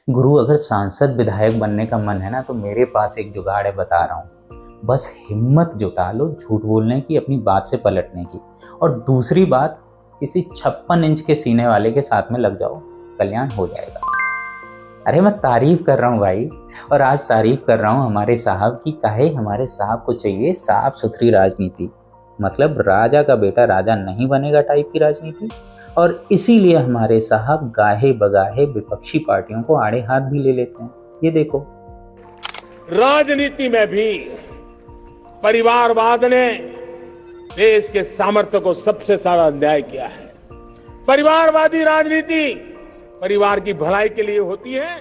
गुरु, अगर सांसद विधायक बनने का मन है ना तो मेरे पास एक जुगाड़ है, बता रहा हूँ। बस हिम्मत जुटा लो झूठ बोलने की, अपनी बात से पलटने की। और दूसरी बात, किसी 56 इंच के सीने वाले के साथ में लग जाओ, कल्याण हो जाएगा। अरे मैं तारीफ कर रहा हूँ भाई, और आज तारीफ कर रहा हूँ हमारे साहब की। काहे हमारे साहब को चाहिए साफ सुथरी राजनीति, मतलब राजा का बेटा राजा नहीं बनेगा टाइप की राजनीति। और इसीलिए हमारे साहब गाहे बगाहे विपक्षी पार्टियों को आड़े हाथ भी ले लेते हैं। ये देखो, राजनीति में भी परिवारवाद ने देश के सामर्थ्य को सबसे सारा अन्याय किया है। परिवारवादी राजनीति परिवार की भलाई के लिए होती है।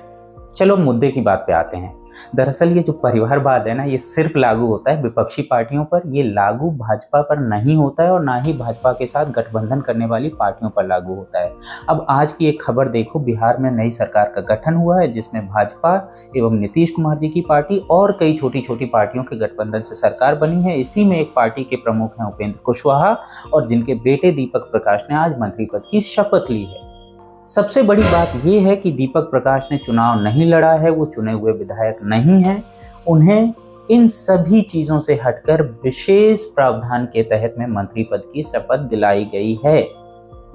चलो मुद्दे की बात पे आते हैं। दरअसल ये जो परिवारवाद है ना, ये सिर्फ लागू होता है विपक्षी पार्टियों पर, ये लागू भाजपा पर नहीं होता है, और ना ही भाजपा के साथ गठबंधन करने वाली पार्टियों पर लागू होता है। अब आज की एक खबर देखो, बिहार में नई सरकार का गठन हुआ है, जिसमें भाजपा एवं नीतीश कुमार जी की पार्टी और कई छोटी छोटी पार्टियों के गठबंधन से सरकार बनी है। इसी में एक पार्टी के प्रमुख हैं उपेंद्र कुशवाहा, और जिनके बेटे दीपक प्रकाश ने आज मंत्री पद की शपथ ली है। सबसे बड़ी बात यह है कि दीपक प्रकाश ने चुनाव नहीं लड़ा है, वो चुने हुए विधायक नहीं हैं। उन्हें इन सभी चीजों से हटकर विशेष प्रावधान के तहत में मंत्री पद की शपथ दिलाई गई है।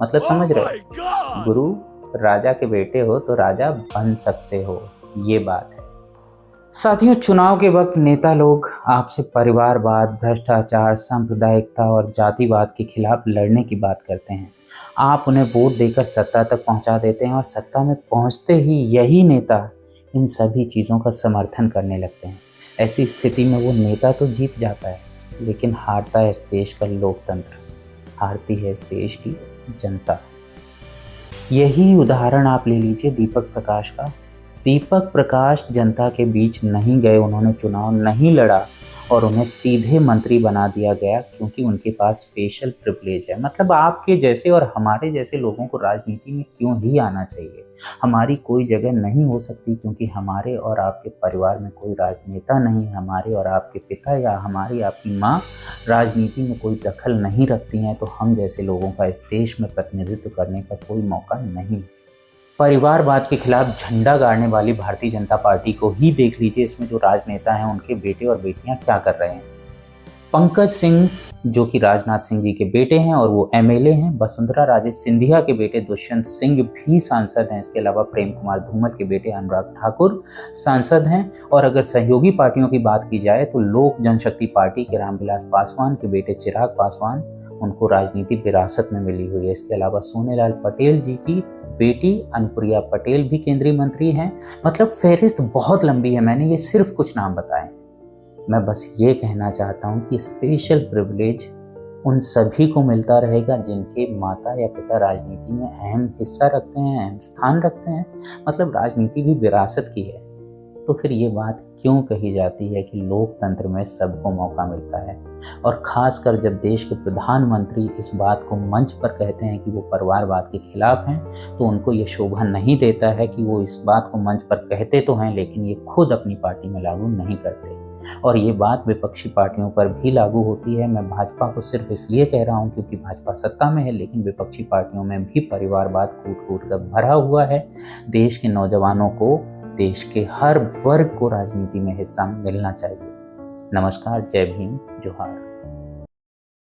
मतलब समझ रहे हो, गुरु राजा के बेटे हो तो राजा बन सकते हो, ये बात है। साथियों, चुनाव के वक्त नेता लोग आपसे परिवारवाद, भ्रष्टाचार, सांप्रदायिकता और जातिवाद के खिलाफ लड़ने की बात करते हैं। आप उन्हें वोट देकर सत्ता तक पहुंचा देते हैं, और सत्ता में पहुंचते ही यही नेता इन सभी चीज़ों का समर्थन करने लगते हैं। ऐसी स्थिति में वो नेता तो जीत जाता है, लेकिन हारता है इस देश का लोकतंत्र, हारती है इस देश की जनता। यही उदाहरण आप ले लीजिए दीपक प्रकाश का। दीपक प्रकाश जनता के बीच नहीं गए, उन्होंने चुनाव नहीं लड़ा, और उन्हें सीधे मंत्री बना दिया गया, क्योंकि उनके पास स्पेशल प्रिविलेज है। मतलब आपके जैसे और हमारे जैसे लोगों को राजनीति में क्यों ही आना चाहिए? हमारी कोई जगह नहीं हो सकती, क्योंकि हमारे और आपके परिवार में कोई राजनेता नहीं है, हमारे और आपके पिता या हमारी आपकी माँ राजनीति में कोई दखल नहीं रखती हैं, तो हम जैसे लोगों का इस देश में प्रतिनिधित्व करने का कोई मौका नहीं। परिवारवाद के खिलाफ झंडा गाड़ने वाली भारतीय जनता पार्टी को ही देख लीजिए, इसमें जो राजनेता हैं उनके बेटे और बेटियां क्या कर रहे हैं। पंकज सिंह जो कि राजनाथ सिंह जी के बेटे हैं और वो एमएलए हैं, वसुंधरा राजे सिंधिया के बेटे दुष्यंत सिंह भी सांसद हैं। इसके अलावा प्रेम कुमार धूमल के बेटे अनुराग ठाकुर सांसद हैं। और अगर सहयोगी पार्टियों की बात की जाए तो लोक जनशक्ति पार्टी के रामविलास पासवान के बेटे चिराग पासवान, उनको राजनीति विरासत में मिली हुई है। इसके अलावा सोनेलाल पटेल जी की बेटी अनुप्रिया पटेल भी केंद्रीय मंत्री हैं। मतलब फहरिस्त बहुत लंबी है, मैंने ये सिर्फ कुछ नाम बताए। मैं बस ये कहना चाहता हूँ कि स्पेशल प्रिविलेज उन सभी को मिलता रहेगा जिनके माता या पिता राजनीति में अहम हिस्सा रखते हैं, अहम स्थान रखते हैं। मतलब राजनीति भी विरासत की है। तो फिर ये बात क्यों कही जाती है कि लोकतंत्र में सबको मौका मिलता है? और खासकर जब देश के प्रधानमंत्री इस बात को मंच पर कहते हैं कि वो परिवारवाद के खिलाफ हैं, तो उनको ये शोभा नहीं देता है कि वो इस बात को मंच पर कहते तो हैं, लेकिन ये खुद अपनी पार्टी में लागू नहीं करते। और ये बात विपक्षी पार्टियों पर भी लागू होती है। मैं भाजपा को सिर्फ इसलिए कह रहा हूँ क्योंकि भाजपा सत्ता में है, लेकिन विपक्षी पार्टियों में भी परिवारवाद कूट कूट कर भरा हुआ है। देश के नौजवानों को, देश के हर वर्ग को राजनीति में हिस्सा मिलना चाहिए। नमस्कार, जय भीम, जोहार।